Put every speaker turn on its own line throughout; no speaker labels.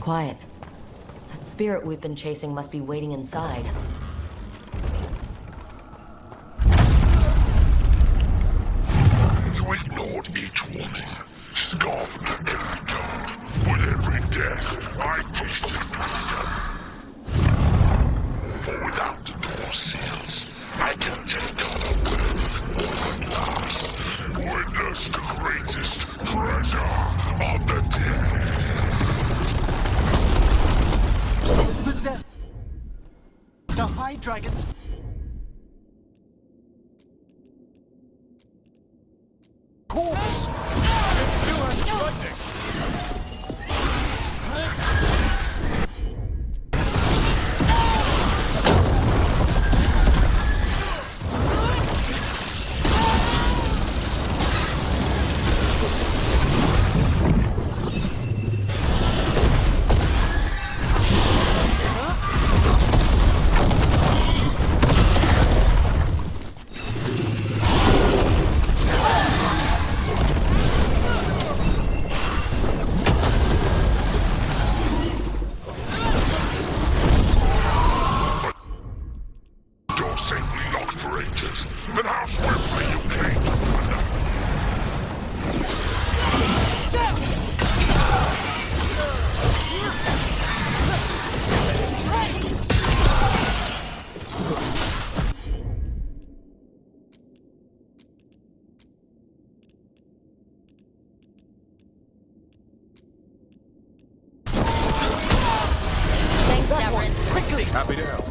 quiet. That spirit we've been chasing must be waiting inside.
You ignored each warning, stopped every doubt. With every death, I tasted freedom. But without the door seals, I can take on a worthy form at last. Witness the greatest treasure of the dead.
Possessed to high dragons. Corpse! It's you and lightning!
Happy to help.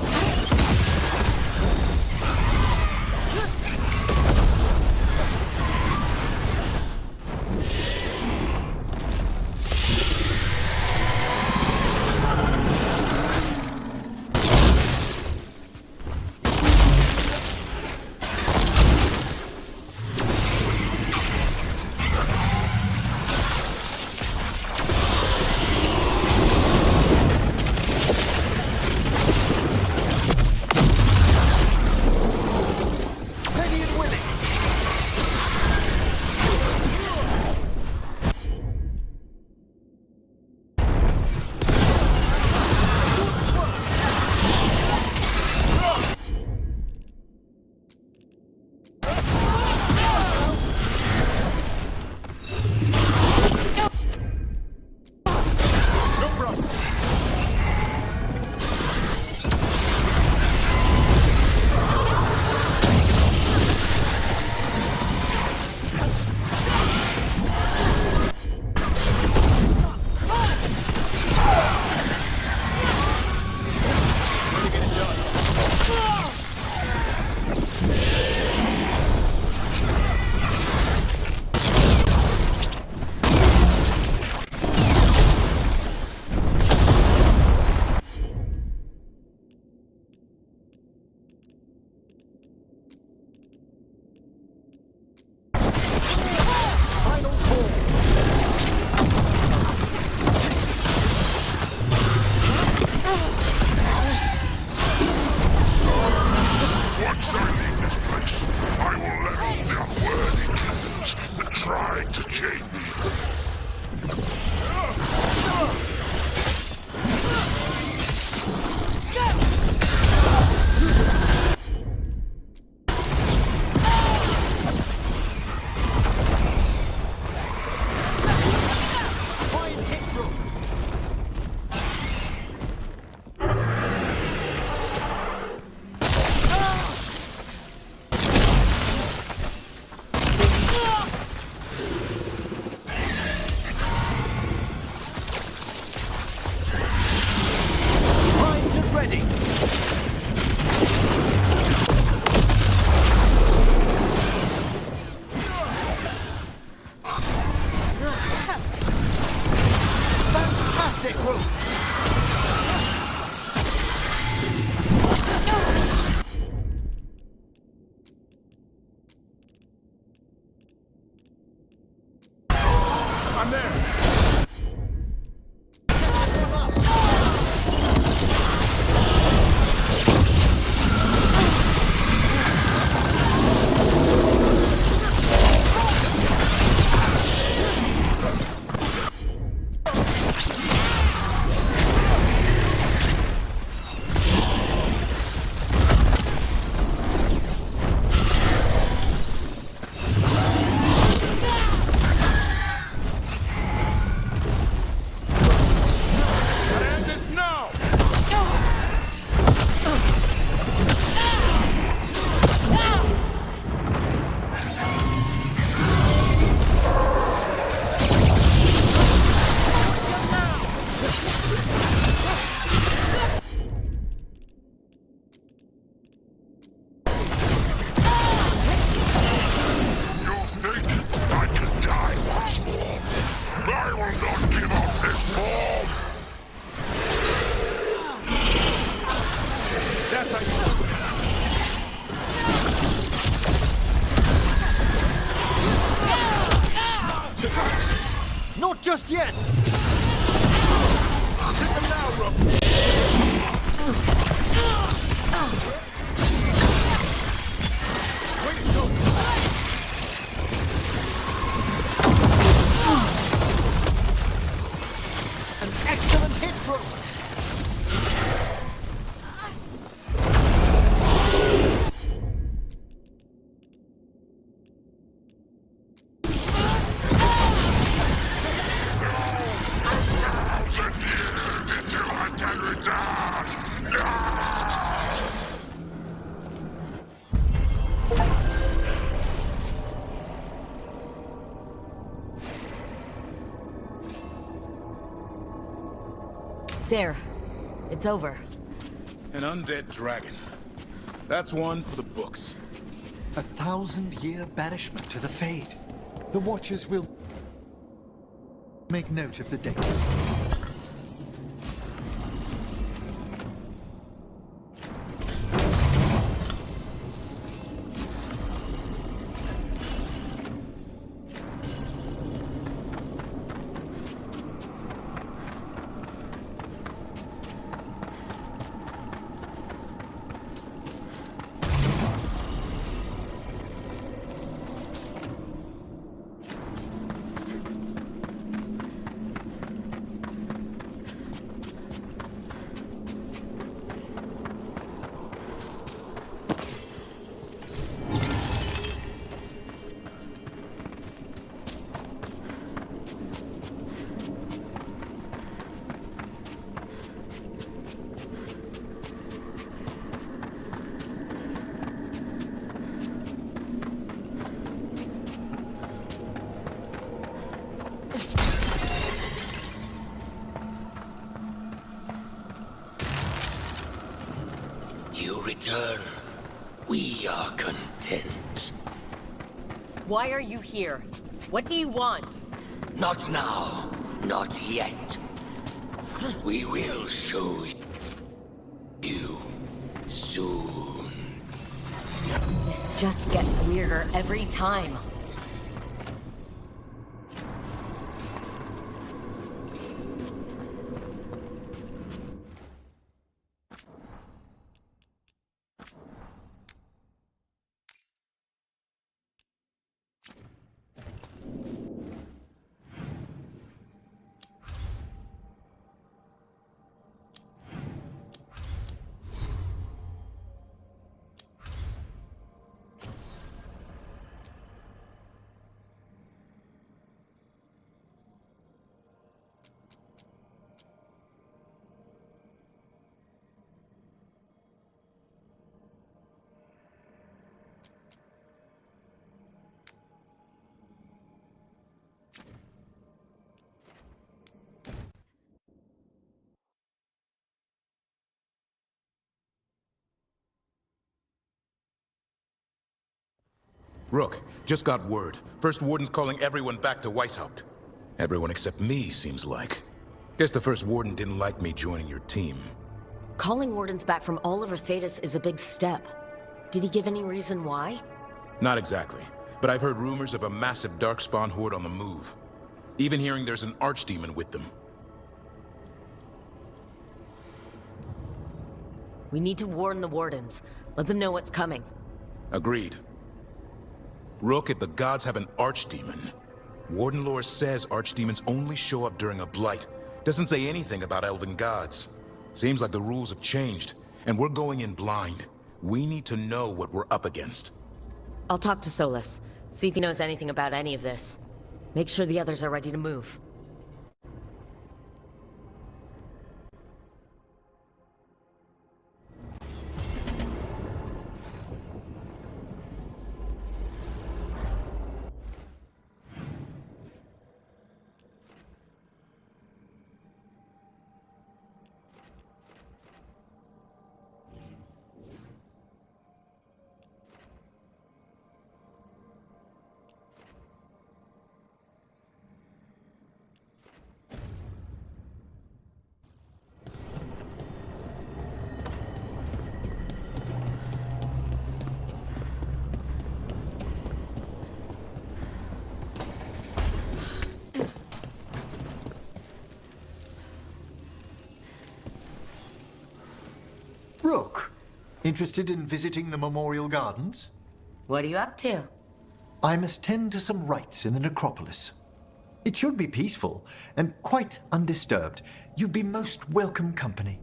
I'm there!
Give up this bomb!
That's how you do it. Not just yet! Hit them now, Rook! Way to go! An excellent hit, Rook!
There. It's over.
An undead dragon. That's one for the books.
1,000-year banishment to the Fade. The Watchers will make note of the date.
You return. We are content.
Why are you here? What do you want?
Not now. Not yet. We will show you soon.
This just gets weirder every time.
Rook, just got word. First Warden's calling everyone back to Weishaupt. Everyone except me, seems like. Guess the First Warden didn't like me joining your team.
Calling wardens back from all over Thetis is a big step. Did he give any reason why?
Not exactly, but I've heard rumors of a massive Darkspawn horde on the move. Even hearing there's an archdemon with them.
We need to warn the wardens. Let them know what's coming.
Agreed. Rook, if the gods have an archdemon, Warden lore says archdemons only show up during a blight. Doesn't say anything about elven gods. Seems like the rules have changed, and we're going in blind. We need to know what we're up against.
I'll talk to Solus, see if he knows anything about any of this. Make sure the others are ready to move.
Interested in visiting the Memorial Gardens?
What are you up to?
I must tend to some rites in the necropolis. It should be peaceful and quite undisturbed. You'd be most welcome company.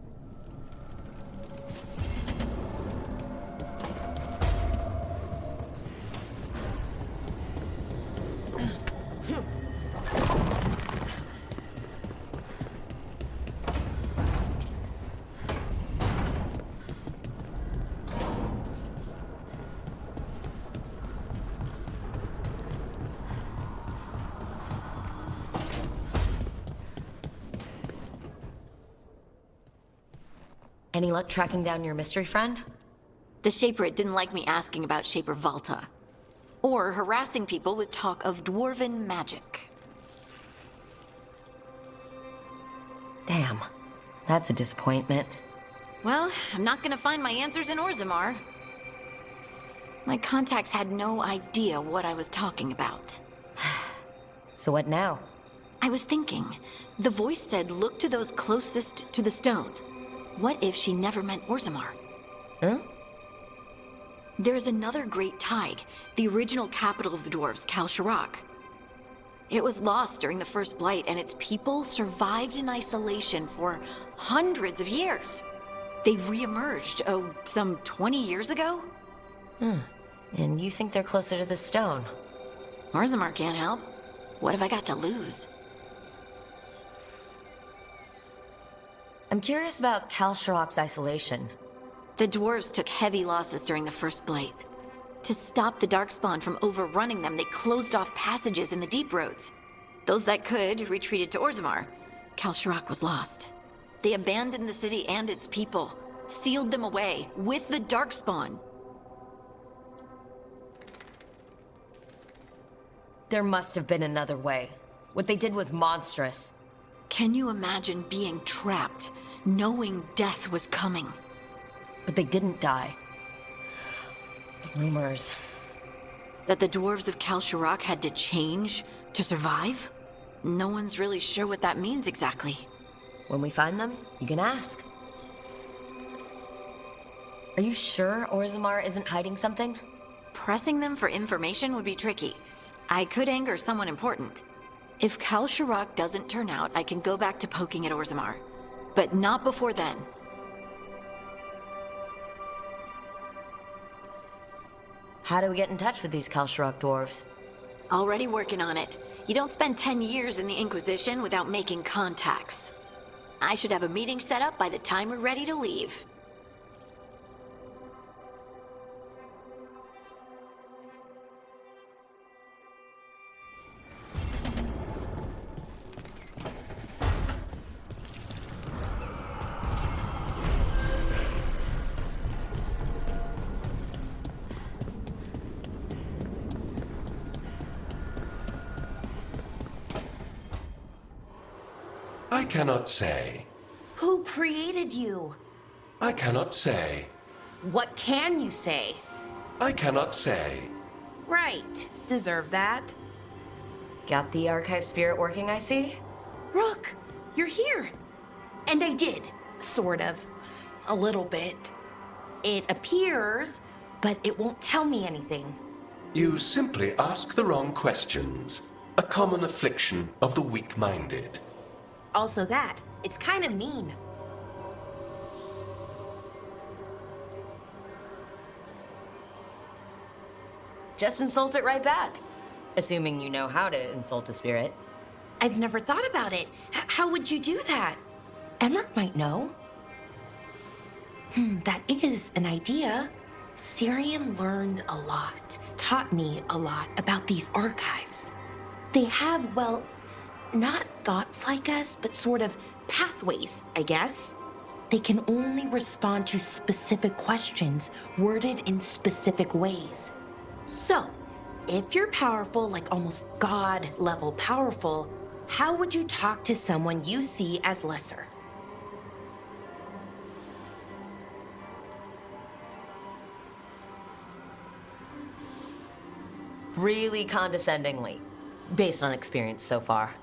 Any luck tracking down your mystery friend?
The Shaperate didn't like me asking about Shaper Valta. Or harassing people with talk of dwarven magic.
Damn, that's a disappointment.
Well, I'm not gonna find my answers in Orzammar. My contacts had no idea what I was talking about.
So what now?
I was thinking, the voice said look to those closest to the stone. What if she never meant Orzammar?
Huh?
There is another great tide, the original capital of the dwarves, Kalsharak. It was lost during the First Blight, and its people survived in isolation for hundreds of years. They re-emerged, some 20 years ago?
And you think they're closer to the stone?
Orzammar can't help. What have I got to lose?
I'm curious about Kalsharak's isolation.
The dwarves took heavy losses during the First Blight. To stop the Darkspawn from overrunning them, they closed off passages in the deep roads. Those that could retreated to Orzammar. Kalsharak was lost. They abandoned the city and its people, sealed them away with the Darkspawn.
There must have been another way. What they did was monstrous.
Can you imagine being trapped, knowing death was coming?
But they didn't die. The rumors.
That the dwarves of Kalsharak had to change to survive? No one's really sure what that means exactly.
When we find them, you can ask. Are you sure Orzammar isn't hiding something?
Pressing them for information would be tricky. I could anger someone important. If Kalsharak doesn't turn out, I can go back to poking at Orzammar. But not before then.
How do we get in touch with these Kalsharak dwarves?
Already working on it. You don't spend 10 years in the Inquisition without making contacts. I should have a meeting set up by the time we're ready to leave.
I cannot say.
Who created you?
I cannot say.
What can you say?
I cannot say.
Right. Deserve that.
Got the archive spirit working, I see?
Rook, you're here. And I did, sort of. A little bit. It appears, but it won't tell me anything.
You simply ask the wrong questions. A common affliction of the weak-minded.
Also that, it's kind of mean.
Just insult it right back. Assuming you know how to insult a spirit.
I've never thought about it. How would you do that? Emmerich might know. That is an idea. Syrian learned a lot, taught me a lot about these archives. They have, well, not thoughts like us, but sort of pathways, I guess. They can only respond to specific questions worded in specific ways. So, if you're powerful, like almost God-level powerful, how would you talk to someone you see as lesser?
Really condescendingly, based on experience so far.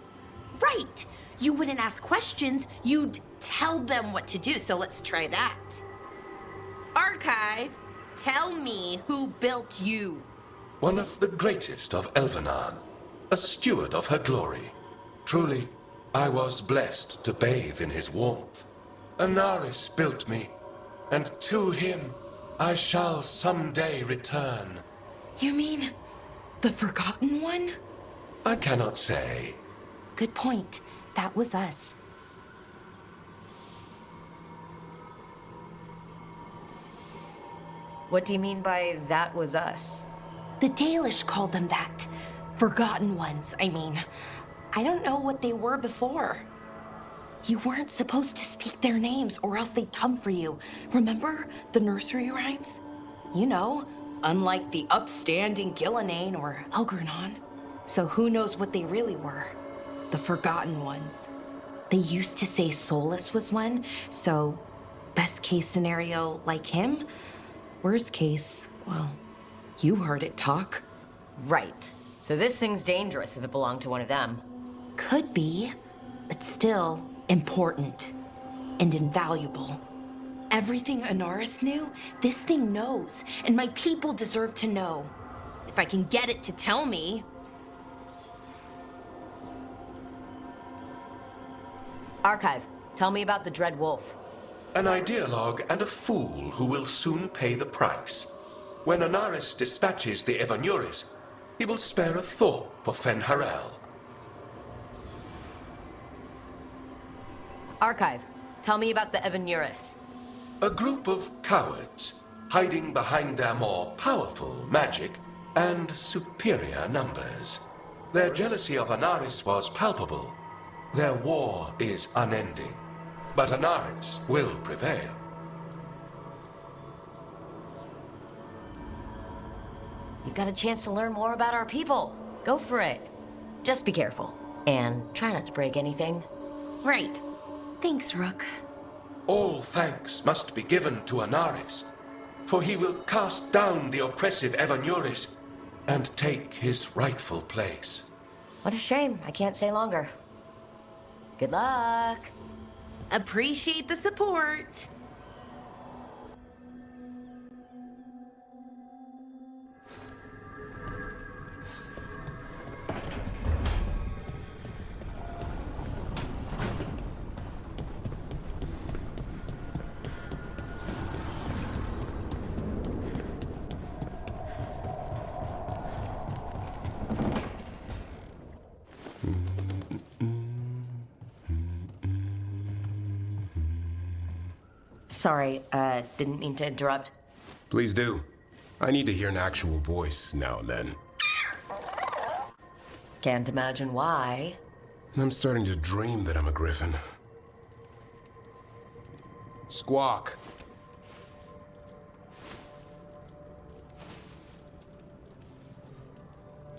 Right! You wouldn't ask questions, you'd tell them what to do, so let's try that. Archive, tell me who built you.
One of the greatest of Elvenan, a steward of her glory. Truly, I was blessed to bathe in his warmth. Anaris built me, and to him I shall someday return.
You mean the Forgotten One?
I cannot say.
Good point. That was us.
What do you mean by that was us?
The Dalish called them that. Forgotten Ones, I mean. I don't know what they were before. You weren't supposed to speak their names or else they'd come for you. Remember the nursery rhymes? You know, unlike the upstanding Gillenane or Elgernon. So who knows what they really were? The Forgotten Ones. They used to say Solus was one, so best case scenario like him. Worst case, well, you heard it talk.
Right. So this thing's dangerous if it belonged to one of them.
Could be, but still important and invaluable. Everything Anaris knew, this thing knows, and my people deserve to know. If I can get it to tell me.
Archive, tell me about the Dread Wolf.
An ideologue and a fool who will soon pay the price. When Anaris dispatches the Evanuris, he will spare a thought for Fen'Harel.
Archive, tell me about the Evanuris.
A group of cowards, hiding behind their more powerful magic and superior numbers. Their jealousy of Anaris was palpable. Their war is unending. But Anaris will prevail.
You've got a chance to learn more about our people. Go for it. Just be careful. And try not to break anything.
Right. Thanks, Rook.
All thanks must be given to Anaris, for he will cast down the oppressive Evanuris and take his rightful place.
What a shame. I can't stay longer. Good luck.
Appreciate the support.
Sorry, didn't mean to interrupt.
Please do. I need to hear an actual voice now and then.
Can't imagine why.
I'm starting to dream that I'm a griffin. Squawk.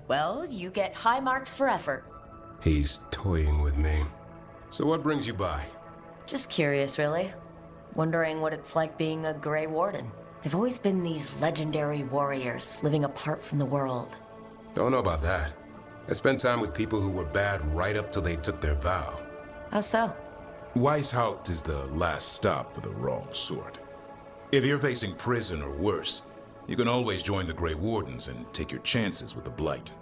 Well, you get high marks for effort.
He's toying with me. So what brings you by?
Just curious, really. Wondering what it's like being a Grey Warden. They've always been these legendary warriors living apart from the world.
Don't know about that. I spent time with people who were bad right up till they took their vow.
How so?
Weishaupt is the last stop for the wrong sort. If you're facing prison or worse, you can always join the Grey Wardens and take your chances with the Blight.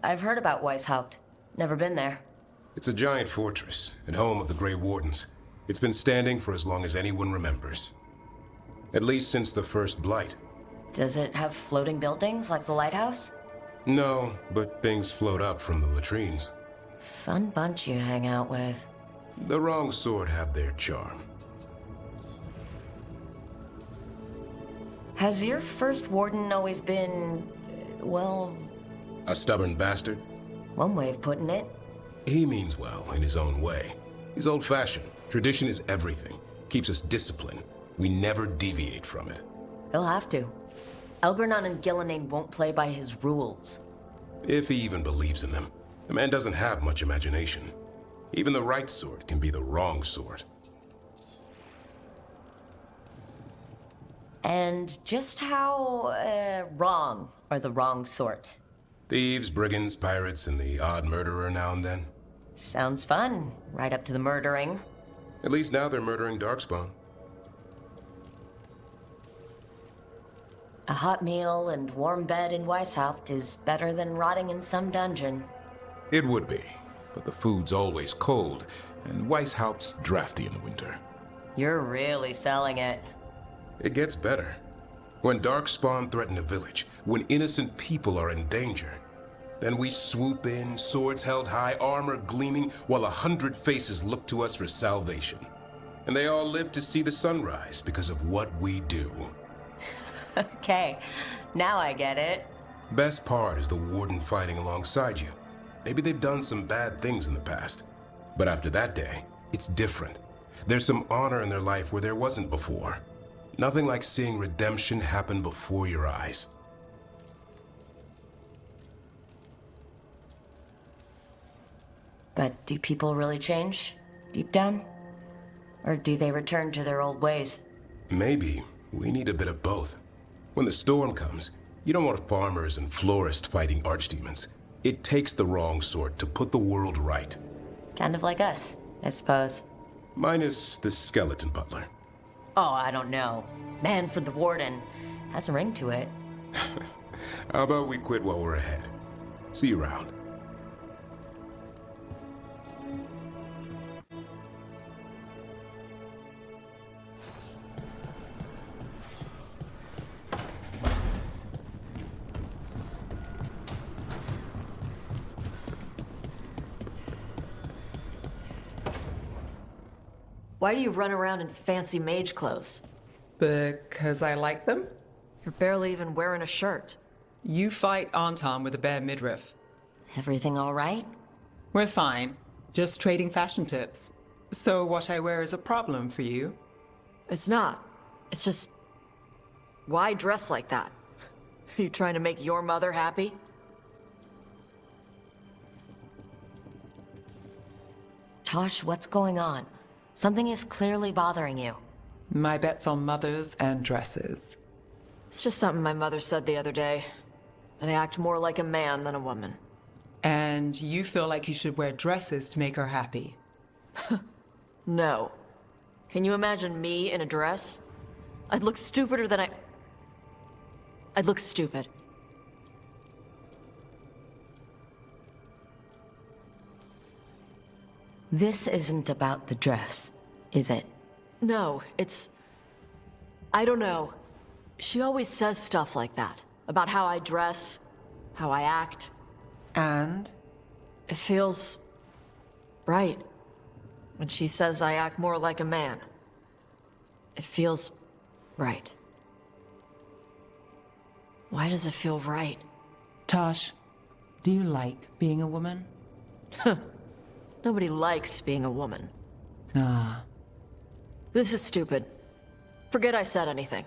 I've heard about Weishaupt. Never been there.
It's a giant fortress and home of the Grey Wardens. It's been standing for as long as anyone remembers. At least since the first Blight.
Does it have floating buildings like the lighthouse?
No, but things float up from the latrines.
Fun bunch you hang out with.
The wrong sort have their charm.
Has your first warden always been, well...
A stubborn bastard?
One way of putting it.
He means well in his own way. He's old-fashioned. Tradition is everything. Keeps us disciplined. We never deviate from it.
He'll have to. Elgernon and Gillenane won't play by his rules.
If he even believes in them. The man doesn't have much imagination. Even the right sort can be the wrong sort.
And just how, wrong are the wrong sort?
Thieves, brigands, pirates, and the odd murderer now and then.
Sounds fun, right up to the murdering.
At least now they're murdering Darkspawn.
A hot meal and warm bed in Weishaupt is better than rotting in some dungeon.
It would be, but the food's always cold, and Weishaupt's drafty in the winter.
You're really selling it.
It gets better. When Darkspawn threaten a village, when innocent people are in danger, then we swoop in, swords held high, armor gleaming, while 100 faces look to us for salvation. And they all live to see the sunrise because of what we do.
Okay, now I get it.
Best part is the warden fighting alongside you. Maybe they've done some bad things in the past, but after that day, it's different. There's some honor in their life where there wasn't before. Nothing like seeing redemption happen before your eyes.
But do people really change, deep down? Or do they return to their old ways?
Maybe we need a bit of both. When the storm comes, you don't want farmers and florists fighting archdemons. It takes the wrong sort to put the world right.
Kind of like us, I suppose.
Minus the skeleton butler.
Oh, I don't know. Man for the warden. Has a ring to it.
How about we quit while we're ahead? See you around.
Why do you run around in fancy mage clothes?
Because I like them?
You're barely even wearing a shirt.
You fight Anton with a bare midriff.
Everything all right?
We're fine. Just trading fashion tips. So what I wear is a problem for you?
It's not. It's just... Why dress like that? Are you trying to make your mother happy?
Tosh, what's going on? Something is clearly bothering you.
My bet's on mothers and dresses.
It's just something my mother said the other day. That I act more like a man than a woman.
And you feel like you should wear dresses to make her happy?
No. Can you imagine me in a dress? I'd look stupider than I'd look stupid.
This isn't about the dress, is it?
No, it's... I don't know. She always says stuff like that. About how I dress, how I act.
And?
It feels... right. When she says I act more like a man. It feels... right. Why does it feel right?
Tosh, do you like being a woman?
Nobody likes being a woman.
Ah.
This is stupid. Forget I said anything.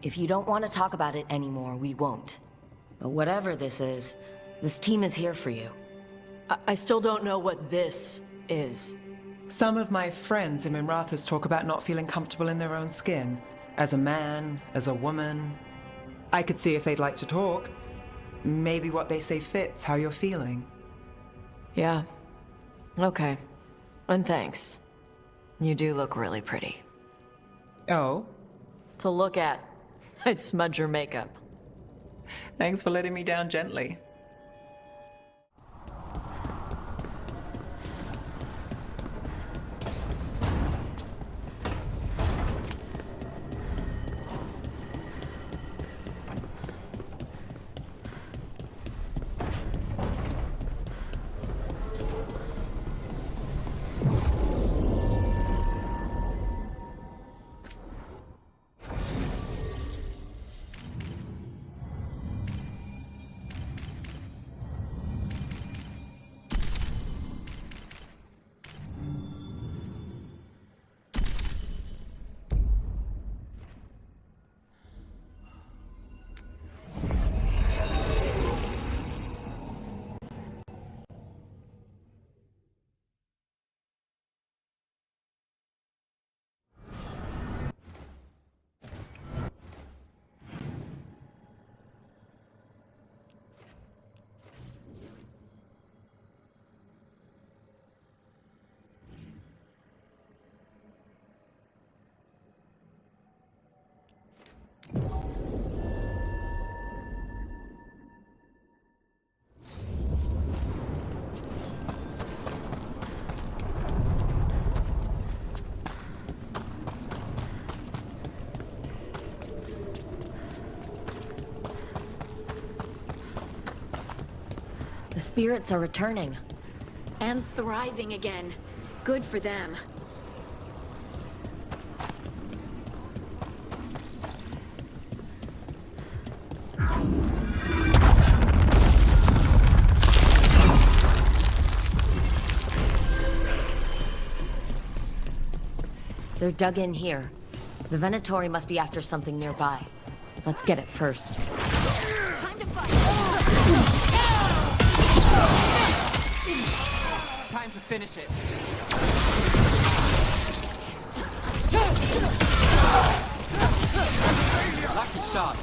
If you don't want to talk about it anymore, we won't. But whatever this is, this team is here for you.
I still don't know what this is.
Some of my friends in Minrathous talk about not feeling comfortable in their own skin. As a man, as a woman. I could see if they'd like to talk. Maybe what they say fits how you're feeling.
Yeah. Okay. And thanks. You do look really pretty.
Oh?
To look at, I'd smudge your makeup.
Thanks for letting me down gently.
spirits are returning.
And thriving again. Good for them.
They're dug in here. The Venatori must be after something nearby. Let's get it first.
Time to fight!
Time to finish it. Lucky shot.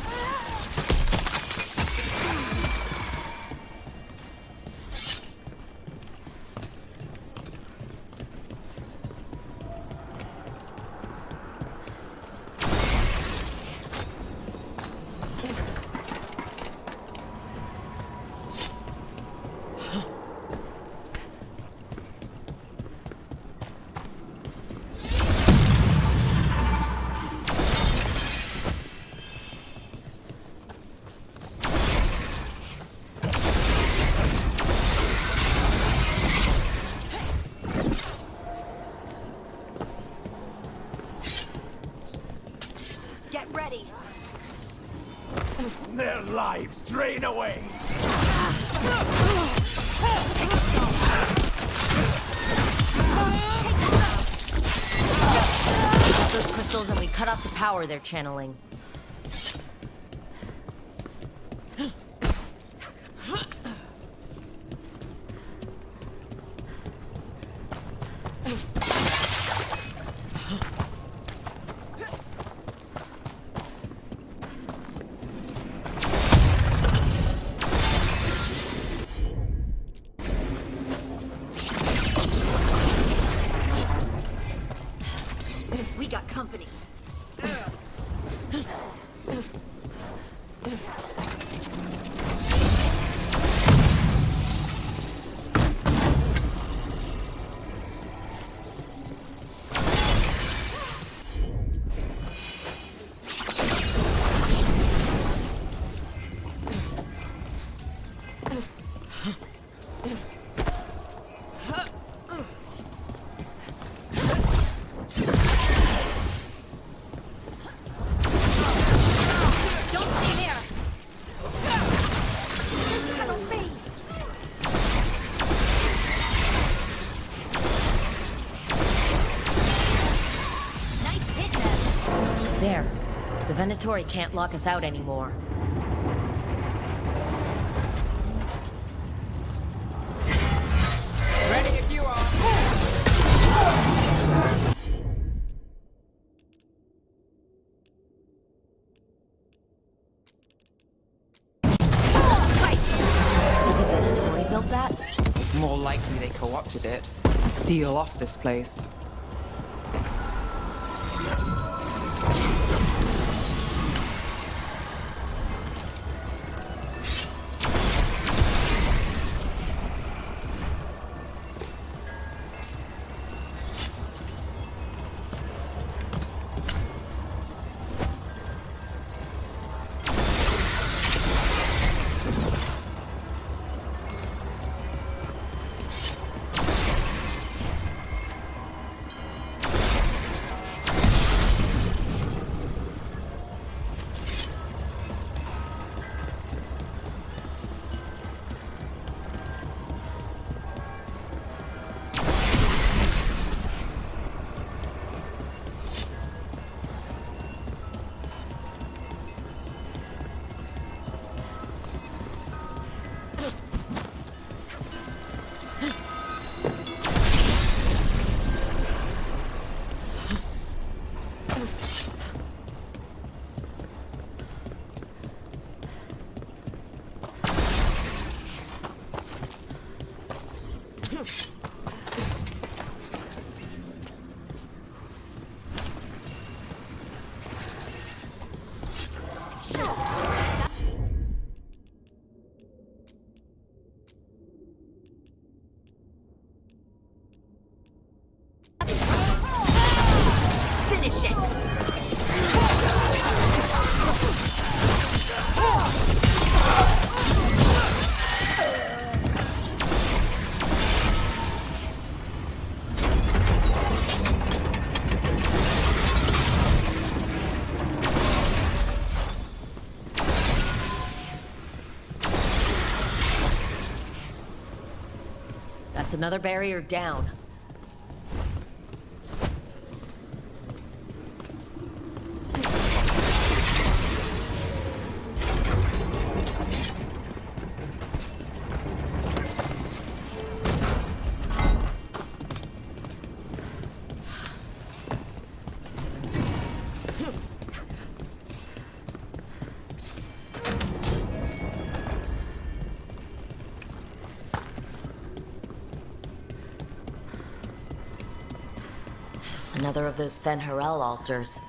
Their lives drain away!
Get those crystals and we cut off the power they're channeling.
We got company.
There. The Venatori can't lock us out anymore.
Ready if you are.
Venatori built that?
More likely they co-opted it to seal off this place.
Finish it!
That's another barrier down. Another of those Fen'Harel altars.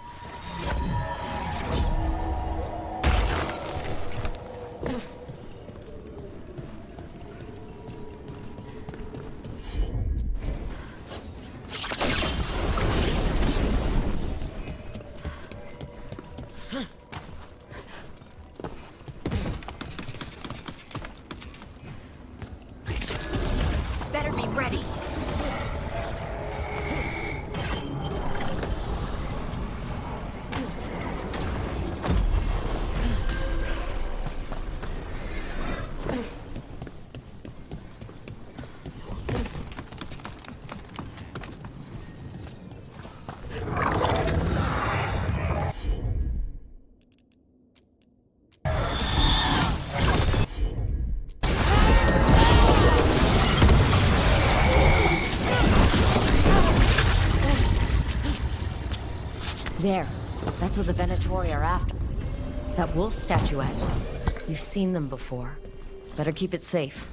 Better be ready.
There. That's what the Venatori are after. That wolf statuette. You've seen them before. Better keep it safe.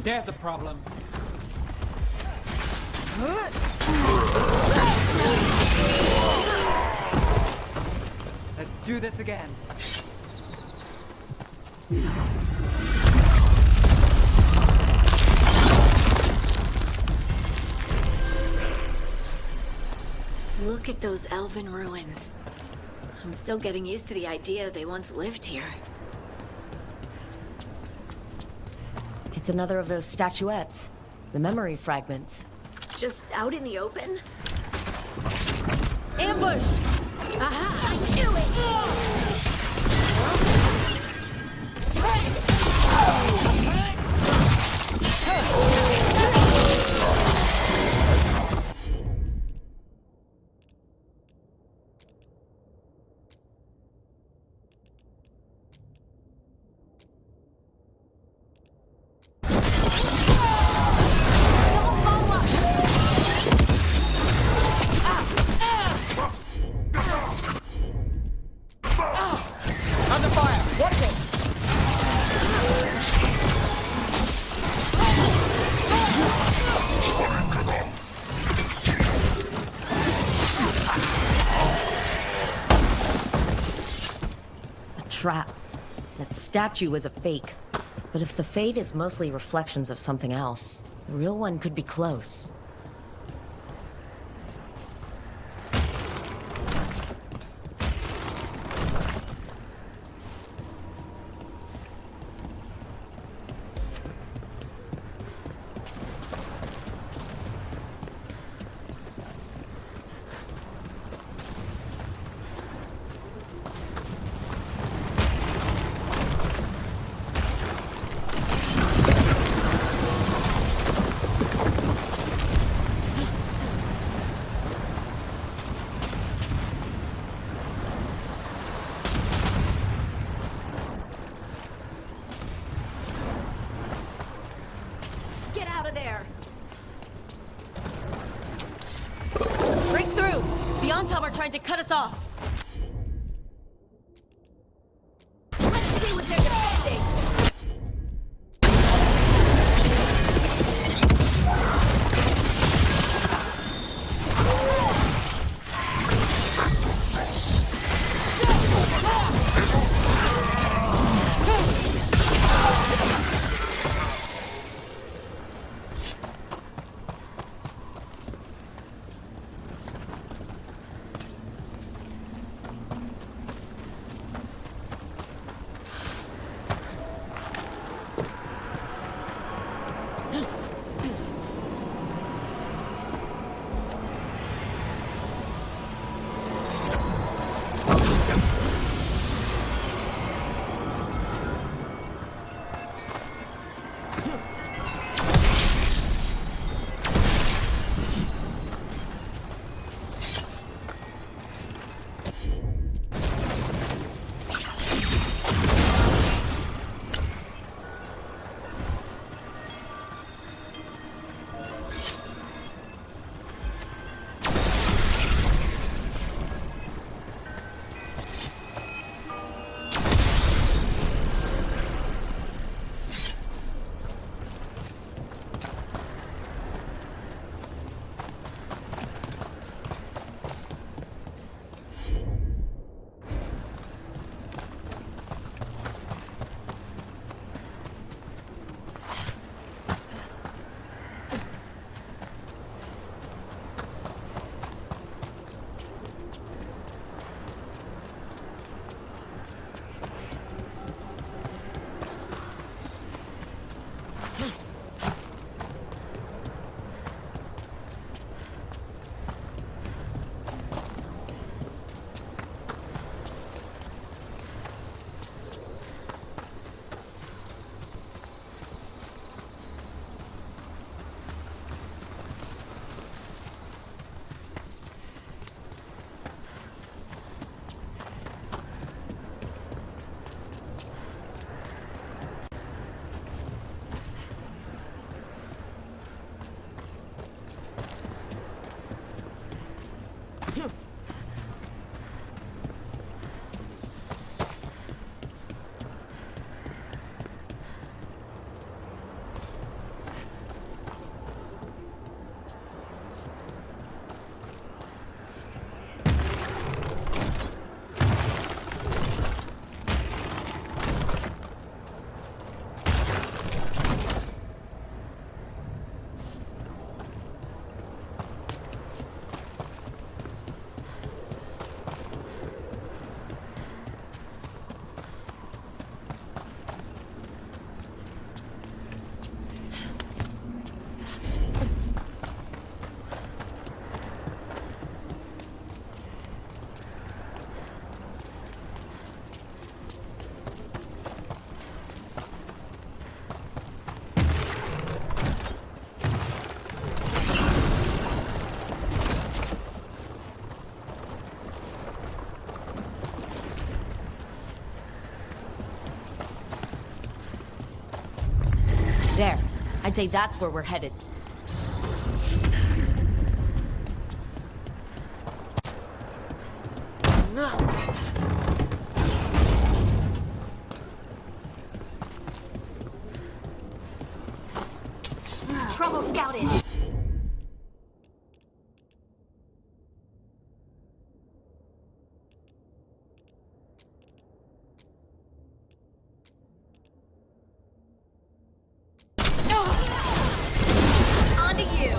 There's a problem. Let's do this again.
Look at those elven ruins. I'm still getting used to the idea they once lived here.
It's another of those statuettes. The memory fragments.
Just out in the open?
Ambush!
Aha! I knew
Under fire! Watch it!
A trap. That statue was a fake. But if the fade is mostly reflections of something else, the real one could be close.
Get out of there!
Break through! The Ontom are trying to cut us off!
Let's see what they're defending!
say that's where we're headed.
Trouble scouted. Onto you.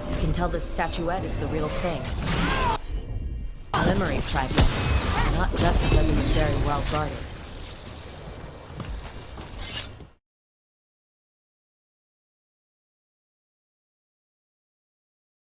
You can tell this statuette is the real thing. A memory fragment. Not just because it was very well guarded.